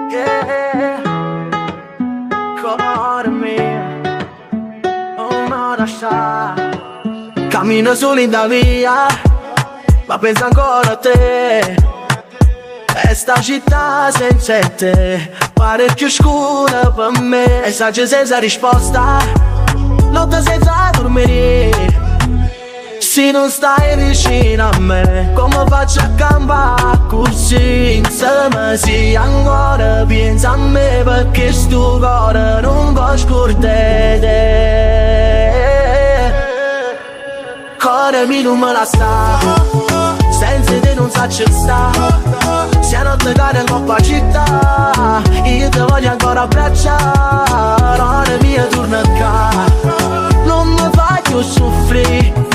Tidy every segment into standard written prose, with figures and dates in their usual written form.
Yeah, cuore mio, oh non lasciare. Cammino solo in da via, ma penso ancora a te. E sta città senza te pare più scura per me. E saggia senza risposta, notte senza dormire. Se non stai vicino a me, come faccio a campare così insieme? Se ancora pensi a me, perché sto cuore non può scordare. Cuore mio non me la sta, senza te non saccio sta. Se notte cade in coppa città, io ti voglio ancora abbracciare. Cuore mio torna a casa, non mi fai più soffrire.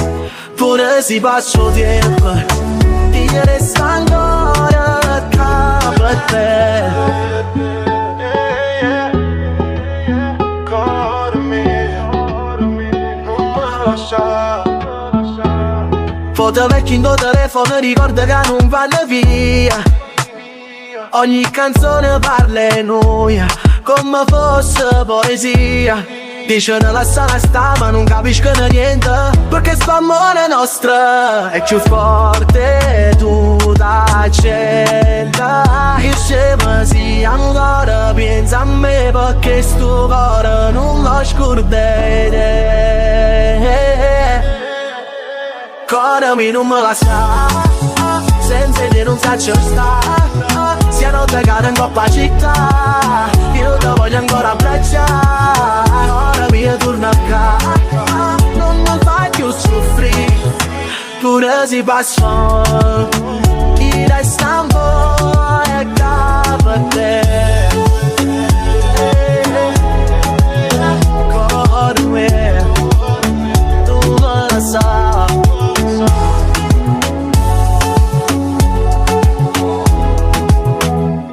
Pure se passo tempo, ti resta ancora capo a te. Cuore mio, non mi lasciare. Foto vecchie in tuo telefono, ricorda che non vanno via. Ogni canzone parla di noi, come fosse poesia. Dice nella sala sta ma non capisco niente, perché sto amore nostro è più forte tu da gente. Insieme si ancora pensa a me, perché sto cuore non lo scordare. Cuore mio non me la sa, senza te non saccio sta. Se notte cade in coppa città, io ti voglio ancora abbracciare. Ora mia torna a casa, non mi fai più soffrire. Pure se passo, ti resta un po' e capo a te. Cuore mio, tu me la sai.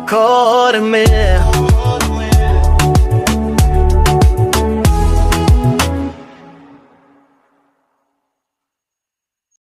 Cuore mio.